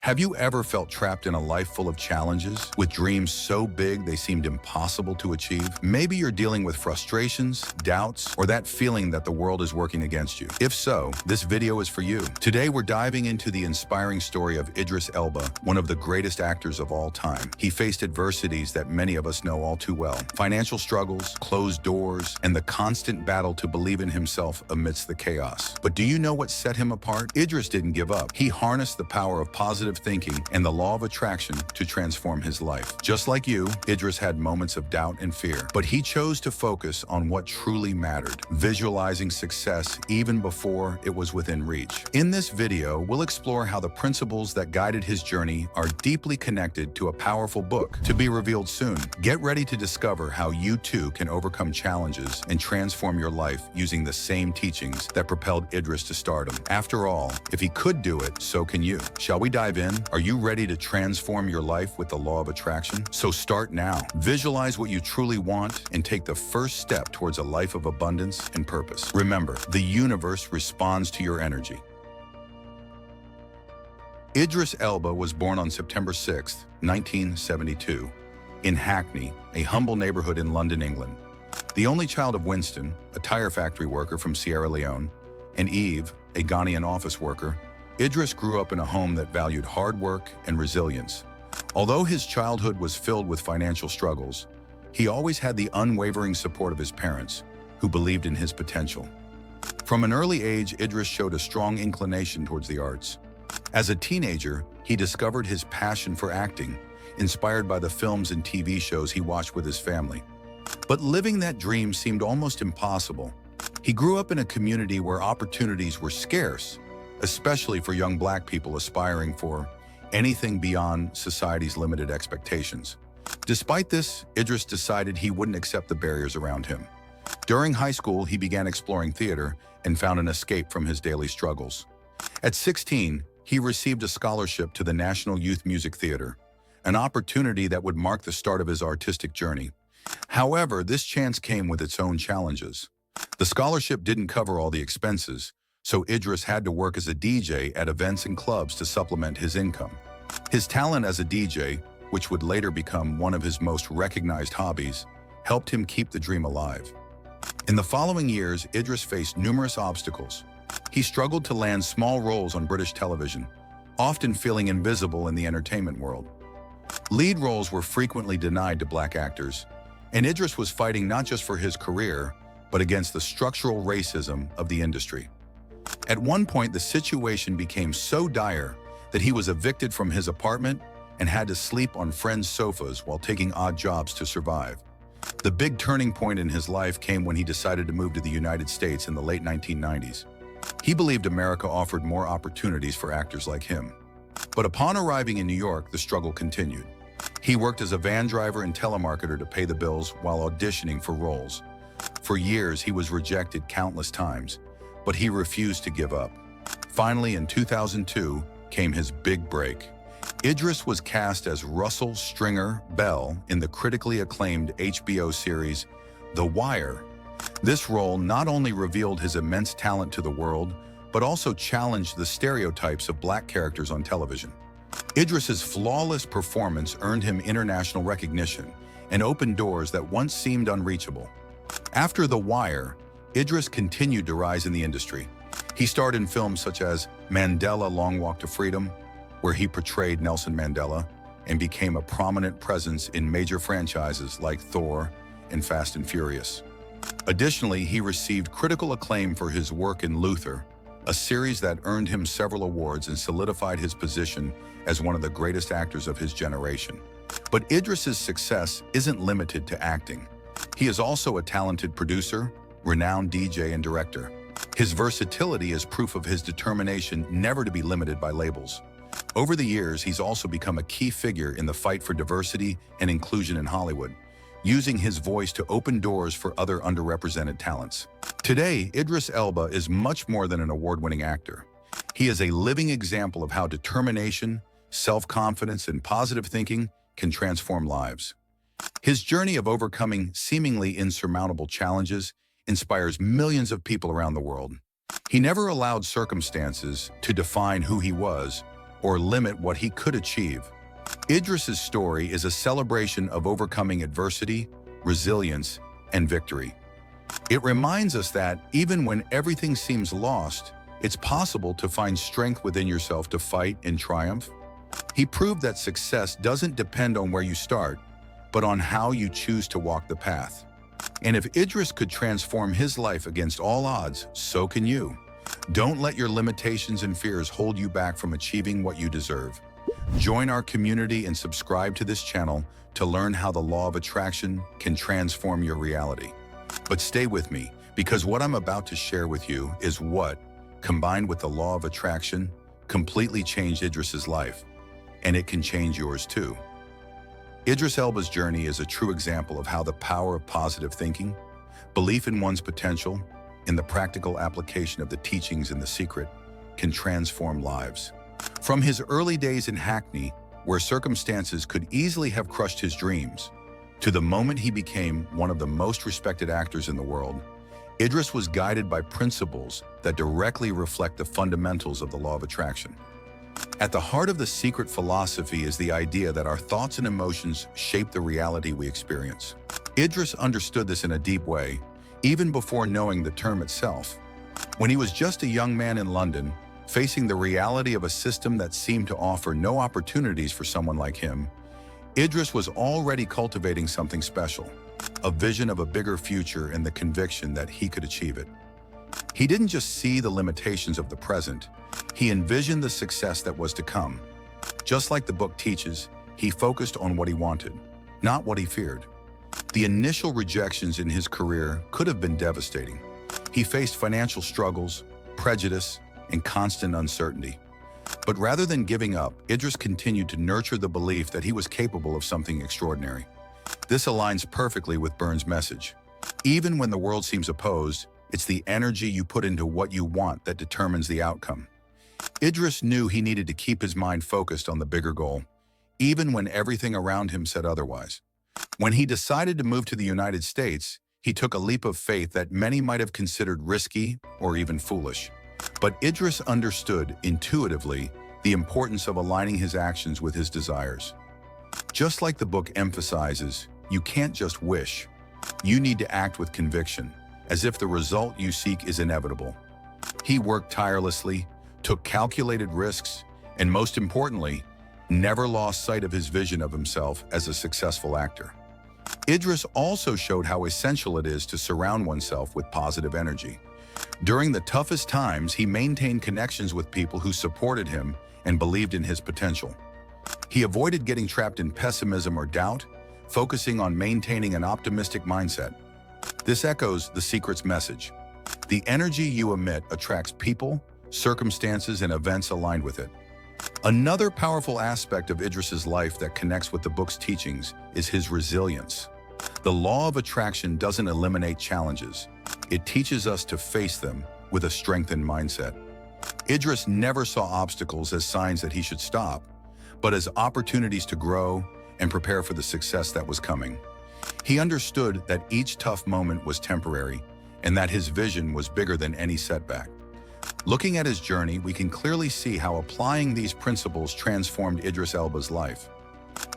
Have you ever felt trapped in a life full of challenges, with dreams so big they seemed impossible to achieve? Maybe you're dealing with frustrations, doubts, or that feeling that the world is working against you. If so, this video is for you. Today we're diving into the inspiring story of Idris Elba, one of the greatest actors of all time. He faced adversities that many of us know all too well. Financial struggles, closed doors, and the constant battle to believe in himself amidst the chaos. But do you know what set him apart? Idris didn't give up. He harnessed the power of positive thinking and the law of attraction to transform his life. Just like you, Idris had moments of doubt and fear, but he chose to focus on what truly mattered, visualizing success even before it was within reach. In this video, we'll explore how the principles that guided his journey are deeply connected to a powerful book to be revealed soon. Get ready to discover how you too can overcome challenges and transform your life using the same teachings that propelled Idris to stardom. After all, if he could do it, so can you. Shall we dive in? Are you ready to transform your life with the law of attraction? So start now. Visualize what you truly want and take the first step towards a life of abundance and purpose. Remember, the universe responds to your energy. Idris Elba was born on September 6, 1972, in Hackney, a humble neighborhood in London, England. The only child of Winston, a tire factory worker from Sierra Leone, and Eve, a Ghanaian office worker, Idris grew up in a home that valued hard work and resilience. Although his childhood was filled with financial struggles, he always had the unwavering support of his parents, who believed in his potential. From an early age, Idris showed a strong inclination towards the arts. As a teenager, he discovered his passion for acting, inspired by the films and TV shows he watched with his family. But living that dream seemed almost impossible. He grew up in a community where opportunities were scarce, especially for young Black people aspiring for anything beyond society's limited expectations. Despite this, Idris decided he wouldn't accept the barriers around him. During high school, he began exploring theater and found an escape from his daily struggles. At 16, he received a scholarship to the National Youth Music Theater, an opportunity that would mark the start of his artistic journey. However, this chance came with its own challenges. The scholarship didn't cover all the expenses, so Idris had to work as a DJ at events and clubs to supplement his income. His talent as a DJ, which would later become one of his most recognized hobbies, helped him keep the dream alive. In the following years, Idris faced numerous obstacles. He struggled to land small roles on British television, often feeling invisible in the entertainment world. Lead roles were frequently denied to Black actors, and Idris was fighting not just for his career, but against the structural racism of the industry. At one point, the situation became so dire that he was evicted from his apartment and had to sleep on friends' sofas while taking odd jobs to survive. The big turning point in his life came when he decided to move to the United States in the late 1990s. He believed America offered more opportunities for actors like him. But upon arriving in New York, the struggle continued. He worked as a van driver and telemarketer to pay the bills while auditioning for roles. For years, he was rejected countless times, but he refused to give up. Finally, in 2002, came his big break. Idris was cast as Russell Stringer Bell in the critically acclaimed HBO series, The Wire. This role not only revealed his immense talent to the world, but also challenged the stereotypes of Black characters on television. Idris's flawless performance earned him international recognition and opened doors that once seemed unreachable. After The Wire, Idris continued to rise in the industry. He starred in films such as Mandela: Long Walk to Freedom, where he portrayed Nelson Mandela, and became a prominent presence in major franchises like Thor and Fast and Furious. Additionally, he received critical acclaim for his work in Luther, a series that earned him several awards and solidified his position as one of the greatest actors of his generation. But Idris's success isn't limited to acting. He is also a talented producer, renowned DJ and director. His versatility is proof of his determination never to be limited by labels. Over the years, he's also become a key figure in the fight for diversity and inclusion in Hollywood, using his voice to open doors for other underrepresented talents. Today, Idris Elba is much more than an award-winning actor. He is a living example of how determination, self-confidence, and positive thinking can transform lives. His journey of overcoming seemingly insurmountable challenges inspires millions of people around the world. He never allowed circumstances to define who he was or limit what he could achieve. Idris's story is a celebration of overcoming adversity, resilience, and victory. It reminds us that even when everything seems lost, it's possible to find strength within yourself to fight and triumph. He proved that success doesn't depend on where you start, but on how you choose to walk the path. And if Idris could transform his life against all odds, so can you. Don't let your limitations and fears hold you back from achieving what you deserve. Join our community and subscribe to this channel to learn how the law of attraction can transform your reality. But stay with me, because what I'm about to share with you is what, combined with the law of attraction, completely changed Idris's life, and it can change yours too. Idris Elba's journey is a true example of how the power of positive thinking, belief in one's potential, and the practical application of the teachings in The Secret can transform lives. From his early days in Hackney, where circumstances could easily have crushed his dreams, to the moment he became one of the most respected actors in the world, Idris was guided by principles that directly reflect the fundamentals of the law of attraction. At the heart of The Secret philosophy is the idea that our thoughts and emotions shape the reality we experience. Idris understood this in a deep way, even before knowing the term itself. When he was just a young man in London, facing the reality of a system that seemed to offer no opportunities for someone like him, Idris was already cultivating something special, a vision of a bigger future and the conviction that he could achieve it. He didn't just see the limitations of the present, he envisioned the success that was to come. Just like the book teaches, he focused on what he wanted, not what he feared. The initial rejections in his career could have been devastating. He faced financial struggles, prejudice, and constant uncertainty. But rather than giving up, Idris continued to nurture the belief that he was capable of something extraordinary. This aligns perfectly with Burns' message. Even when the world seems opposed, it's the energy you put into what you want that determines the outcome. Idris knew he needed to keep his mind focused on the bigger goal, even when everything around him said otherwise. When he decided to move to the United States, he took a leap of faith that many might have considered risky or even foolish. But Idris understood intuitively the importance of aligning his actions with his desires. Just like the book emphasizes, you can't just wish. You need to act with conviction, as if the result you seek is inevitable. He worked tirelessly, took calculated risks, and most importantly, never lost sight of his vision of himself as a successful actor. Idris also showed how essential it is to surround oneself with positive energy. During the toughest times, he maintained connections with people who supported him and believed in his potential. He avoided getting trapped in pessimism or doubt, focusing on maintaining an optimistic mindset. This echoes The Secret's message. The energy you emit attracts people, circumstances, and events aligned with it. Another powerful aspect of Idris's life that connects with the book's teachings is his resilience. The law of attraction doesn't eliminate challenges. It teaches us to face them with a strengthened mindset. Idris never saw obstacles as signs that he should stop, but as opportunities to grow and prepare for the success that was coming. He understood that each tough moment was temporary and that his vision was bigger than any setback. Looking at his journey, we can clearly see how applying these principles transformed Idris Elba's life.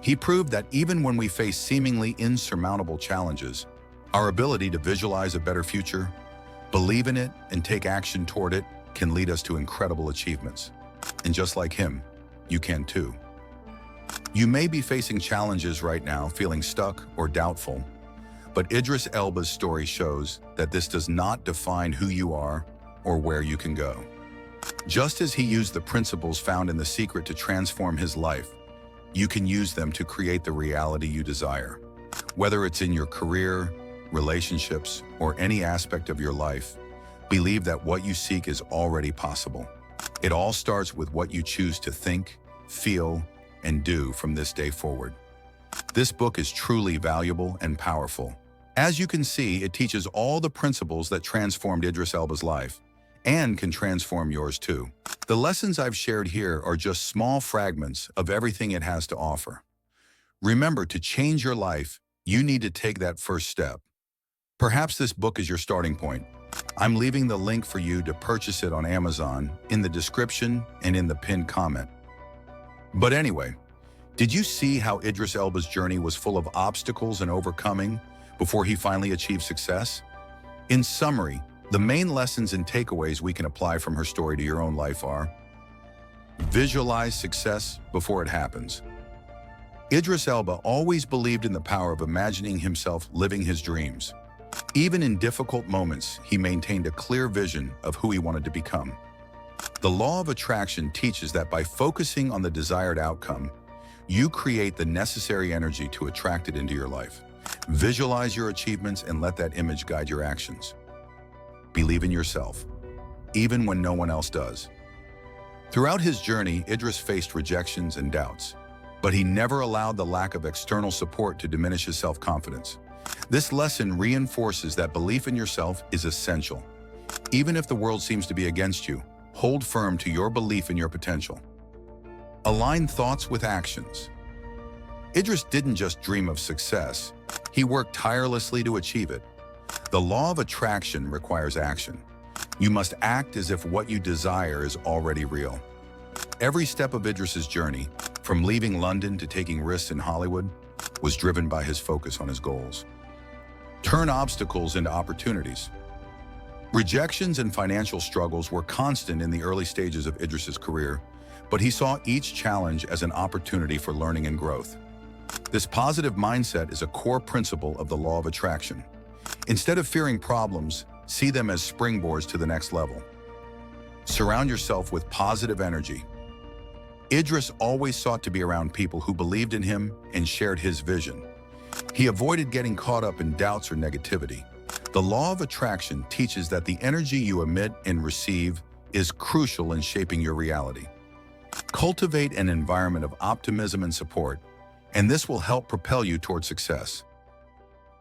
He proved that even when we face seemingly insurmountable challenges, our ability to visualize a better future, believe in it, and take action toward it can lead us to incredible achievements. And just like him, you can too. You may be facing challenges right now, feeling stuck or doubtful, but Idris Elba's story shows that this does not define who you are or where you can go. Just as he used the principles found in The Secret to transform his life, you can use them to create the reality you desire. Whether it's in your career, relationships, or any aspect of your life, believe that what you seek is already possible. It all starts with what you choose to think, feel, and do from this day forward. This book is truly valuable and powerful. As you can see, it teaches all the principles that transformed Idris Elba's life, and can transform yours too. The lessons I've shared here are just small fragments of everything it has to offer. Remember, to change your life, you need to take that first step. Perhaps this book is your starting point. I'm leaving the link for you to purchase it on Amazon in the description and in the pinned comment. But anyway, did you see how Idris Elba's journey was full of obstacles and overcoming before he finally achieved success? In summary, the main lessons and takeaways we can apply from her story to your own life are: visualize success before it happens. Idris Elba always believed in the power of imagining himself living his dreams. Even in difficult moments, he maintained a clear vision of who he wanted to become. The law of attraction teaches that by focusing on the desired outcome, you create the necessary energy to attract it into your life. Visualize your achievements and let that image guide your actions. Believe in yourself, even when no one else does. Throughout his journey, Idris faced rejections and doubts, but he never allowed the lack of external support to diminish his self-confidence. This lesson reinforces that belief in yourself is essential. Even if the world seems to be against you, hold firm to your belief in your potential. Align thoughts with actions. Idris didn't just dream of success, he worked tirelessly to achieve it. The law of attraction requires action. You must act as if what you desire is already real. Every step of Idris's journey, from leaving London to taking risks in Hollywood, was driven by his focus on his goals. Turn obstacles into opportunities. Rejections and financial struggles were constant in the early stages of Idris's career, but he saw each challenge as an opportunity for learning and growth. This positive mindset is a core principle of the law of attraction. Instead of fearing problems, see them as springboards to the next level. Surround yourself with positive energy. Idris always sought to be around people who believed in him and shared his vision. He avoided getting caught up in doubts or negativity. The law of attraction teaches that the energy you emit and receive is crucial in shaping your reality. Cultivate an environment of optimism and support, and this will help propel you toward success.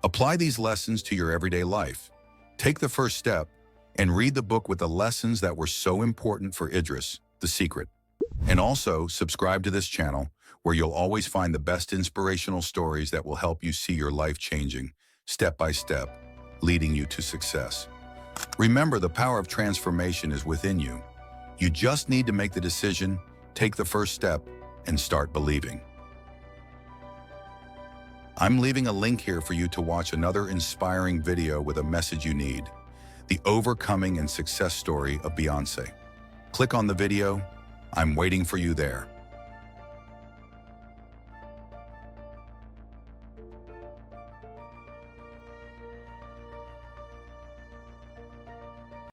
Apply these lessons to your everyday life. Take the first step and read the book with the lessons that were so important for Idris, The Secret. And also subscribe to this channel, where you'll always find the best inspirational stories that will help you see your life changing, step by step, leading you to success. Remember, the power of transformation is within you. You just need to make the decision, take the first step, and start believing. I'm leaving a link here for you to watch another inspiring video with a message you need: the overcoming and success story of Beyoncé. Click on the video. I'm waiting for you there.